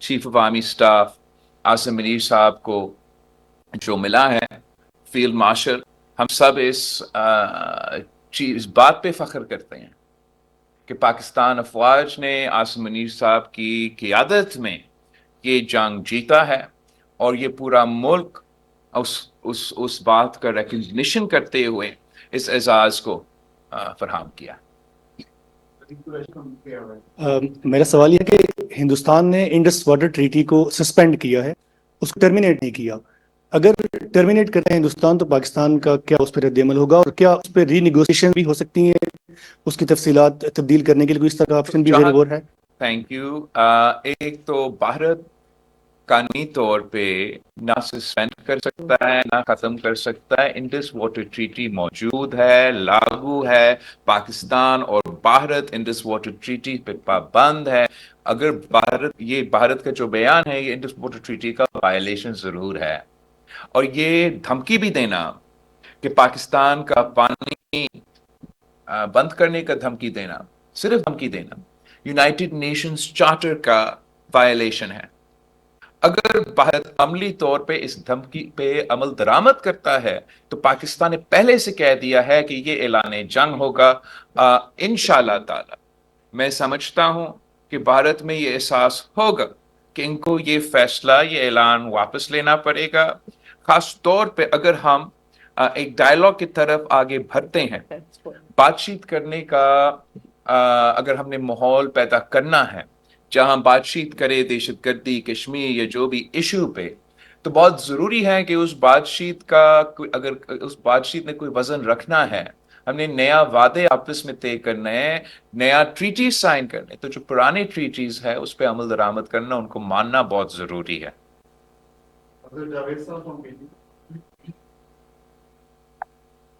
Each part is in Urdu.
Chief of army staff Asim Munir صاحب کو جو ملا ہے فیلڈ مارشل، ہم سب اس بات پہ فخر کرتے ہیں کہ پاکستان افواج نے عاصم منیر صاحب کی قیادت میں یہ جنگ جیتا ہے، اور یہ پورا ملک اس بات کا ریکگنیشن کرتے ہوئے اس اعزاز کو فراہم کیا۔ میرا سوال یہ ہے کہ ہندوستان نے انڈس واٹر ٹریٹی کو سسپینڈ کیا ہے، اس کو ٹرمینیٹ نہیں کیا۔ اگر ٹرمینیٹ کرتا ہے ہندوستان تو پاکستان کا کیا اس پہ رد عمل ہوگا، اور کیا اس پہ ری نیگوسیشن بھی ہو سکتی ہیں، اس کی تفصیلات تبدیل کرنے کے لیے کوئی اس طرح کا آپشن بھی اویلیبل ہے؟ Thank you. ایک تو بھارت قانونی طور پہ نہ سسپینڈ کر سکتا ہے نہ ختم کر سکتا ہے، انڈس واٹر ٹریٹی موجود ہے، لاگو ہے، پاکستان اور بھارت انڈس واٹر ٹریٹی پہ پابند ہے۔ اگر بھارت کا جو بیان ہے یہ انڈس واٹر ٹریٹی کا وائلیشن ضرور ہے، اور یہ دھمکی بھی دینا کہ پاکستان کا پانی بند کرنے کا دھمکی دینا، صرف دھمکی دینا، یونائٹڈ نیشنز چارٹر کا وائلیشن ہے۔ اگر بھارت عملی طور پہ اس دھمکی پہ عمل درآمد کرتا ہے تو پاکستان نے پہلے سے کہہ دیا ہے کہ یہ اعلان جنگ ہوگا انشاءاللہ تعالی۔ میں سمجھتا ہوں کہ بھارت میں یہ احساس ہوگا کہ ان کو یہ فیصلہ، یہ اعلان واپس لینا پڑے گا، خاص طور پہ اگر ہم ایک ڈائلاگ کی طرف آگے بڑھتے ہیں، بات چیت کرنے کا اگر ہم نے ماحول پیدا کرنا ہے جہاں بات چیت کرے دہشت گردی، کشمیر یا جو بھی ایشو پہ، تو بہت ضروری ہے کہ اس بات چیت کا اگر اس بات چیت میں کوئی وزن رکھنا ہے، ہم نے نیا وعدے آپس میں طے کرنا ہے، نیا ٹریٹیز سائن کرنے، تو جو پرانے ٹریٹیز ہے اس پہ عمل درآمد کرنا، ان کو ماننا بہت ضروری ہے۔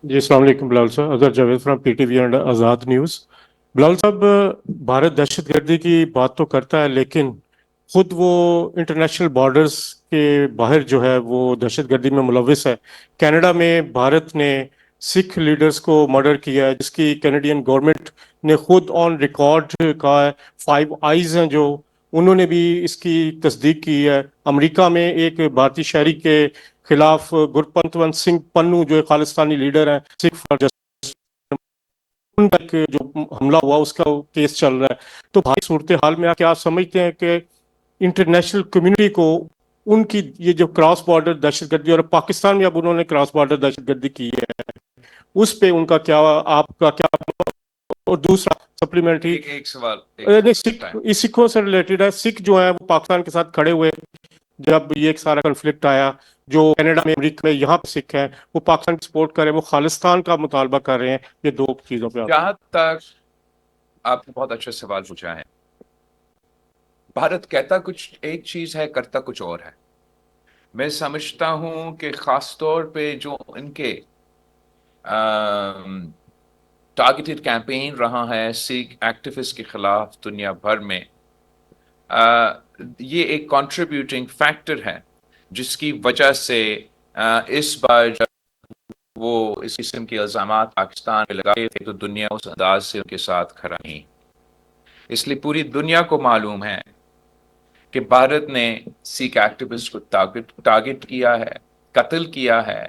جی السلام علیکم بلال صاحب، Azhar Javed from P T V and Azad news. Bilal صاحب، بھارت دہشت گردی کی بات تو کرتا ہے لیکن خود وہ انٹرنیشنل بارڈرز کے باہر جو ہے وہ دہشت گردی میں ملوث ہے۔ کینیڈا میں بھارت نے سکھ لیڈرز کو مرڈر کیا ہے، جس کی کینیڈین گورنمنٹ نے خود آن ریکارڈ کہا ہے۔ 5 آئیز ہیں جو انہوں نے بھی اس کی تصدیق کی ہے۔ امریکہ میں ایک بھارتی شہری کے خلاف گرپنت سنگھ پنو جو خالصتانی لیڈر ہیں، سکھ فار جسٹس، ان تک جو حملہ ہوا اس کا کیس چل رہا ہے۔ تو بھارتی صورتحال میں کیا آپ سمجھتے ہیں کہ انٹرنیشنل کمیونٹی کو ان کی یہ جو کراس بارڈر دہشت گردی، اور پاکستان میں اب انہوں نے کراس بارڈر دہشت گردی کی ہے، اس پہ ان کا کیا، آپ کا کیا؟ اور دوسرا سپلیمنٹری ایک سوال سکھوں سے ریلیٹڈ ہے۔ سکھ جو ہیں وہ پاکستان کے ساتھ کھڑے ہوئے جب یہ ایک سارا کنفلکٹ آیا، جو کینیڈا میں، امریکہ میں، یہاں پہ سکھ ہیں وہ پاکستان کی سپورٹ کر رہے ہیں، وہ خالصتان کا مطالبہ کر رہے ہیں۔ یہ دو چیزوں پہ جہاں تک آپ نے بہت اچھا سوال پوچھا ہے، بھارت کہتا کچھ ایک چیز ہے، کرتا کچھ اور ہے۔ میں سمجھتا ہوں کہ خاص طور پہ جو ان کے ٹارگیٹڈ کیمپین رہا ہے سکھ ایکٹیوسٹ کے خلاف دنیا بھر میں، یہ ایک کنٹریبیوٹنگ فیکٹر ہے جس کی وجہ سے اس بار جب وہ اس قسم کے الزامات پاکستان میں لگائے تھے تو دنیا اس انداز سے ان کے ساتھ کھڑا نہیں۔ اس لیے پوری دنیا کو معلوم ہے کہ بھارت نے سکھ ایکٹیوسٹ کو ٹارگٹ کیا ہے، قتل کیا ہے،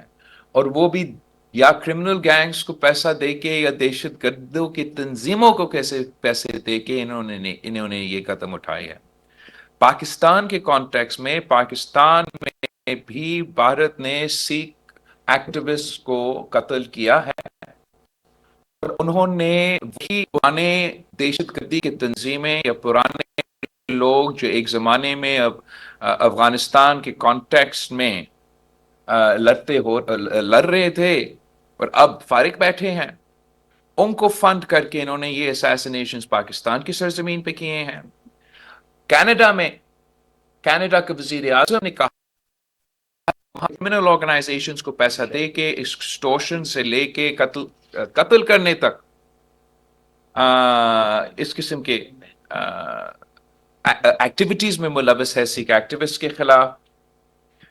اور وہ بھی یا کرمنل گینگز کو پیسہ دے کے یا دہشت گردوں کی تنظیموں کو کیسے پیسے دے کے انہوں نے یہ قدم اٹھائے ہے۔ پاکستان کے کانٹیکس میں، پاکستان میں بھی بھارت نے سکھ ایکٹیوسٹ کو قتل کیا ہے، اور انہوں نے وہی پرانے دہشت گردی کی تنظیمیں یا پرانے لوگ جو ایک زمانے میں افغانستان کے کانٹیکس میں لڑ رہے تھے اور اب فارغ بیٹھے ہیں، ان کو فنڈ کر کے انہوں نے یہ اسیسینیشنز پاکستان کی سرزمین پہ کیے ہیں۔ کینیڈا میں کینیڈا کے وزیر اعظم نے کہا کرمنل آرگنائزیشنز کو پیسہ دے کے ایکسٹورشن سے لے کے قتل کرنے تک اس قسم کے ایکٹیویٹیز میں ملوث ہے سکھ ایکٹیوسٹ کے خلاف۔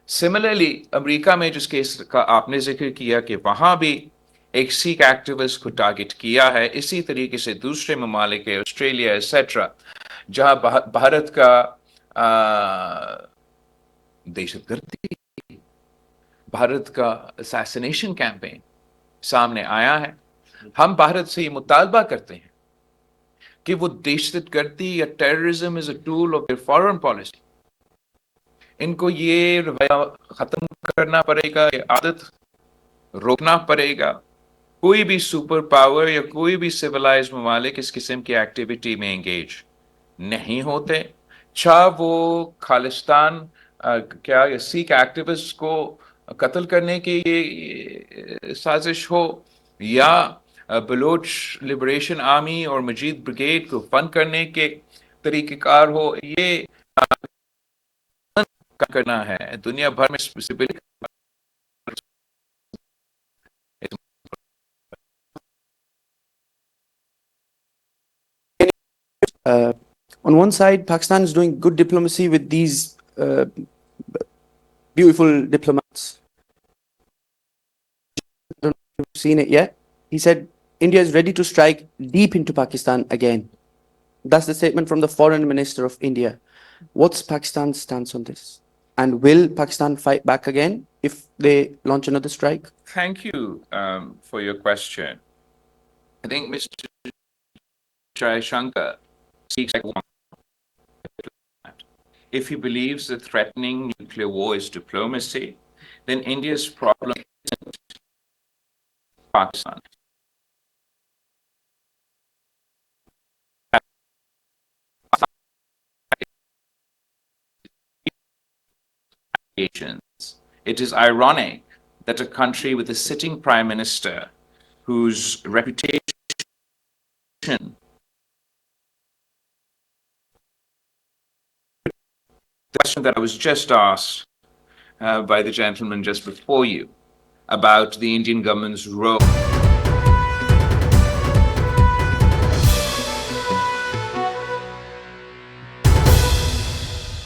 سملرلی امریکہ میں جس کیس کا آپ نے ذکر کیا کہ وہاں بھی ایک سکھ ایکٹیوسٹ کو ٹارگٹ کیا ہے، اسی طریقے سے دوسرے ممالک آسٹریلیا ایٹسٹرا جہاں بھارت کا دہشت گردی، بھارت کا اسیسنیشن کیمپین سامنے آیا ہے. ہم بھارت سے یہ مطالبہ کرتے ہیں کہ وہ دہشت گردی یا terrorism is a tool of their foreign policy. ان کو یہ رویہ ختم کرنا پڑے گا، یہ عادت روکنا پڑے گا. کوئی بھی سپر پاور یا کوئی بھی سویلائز ممالک اس قسم کی ایکٹیویٹی میں انگیج نہیں ہوتے، چاہے وہ خالستان کیا سکھ ایکٹیوسٹ کو قتل کرنے کی سازش ہو، یا بلوچ لبریشن آرمی اور مجید بریگیڈ کو فنڈ کرنے کے طریقہ کار ہو. یہ کرنا ہے دنیا بھر میں Uh, on one side, Pakistan is doing good diplomacy with these beautiful diplomats. I don't know if you've seen it yet. He said India is ready to strike deep into Pakistan again. That's the statement from the foreign minister of India. What's Pakistan's stance on this? And will Pakistan fight back again if they launch another strike? Thank you for your question. I think Mr. Jaishankar speaks like one. If he believes that threatening nuclear war is diplomacy, then India's problem isn't Pakistan. It is ironic that a country with a sitting prime minister whose reputation, the question that I was just asked by the gentleman just before you about the Indian government's role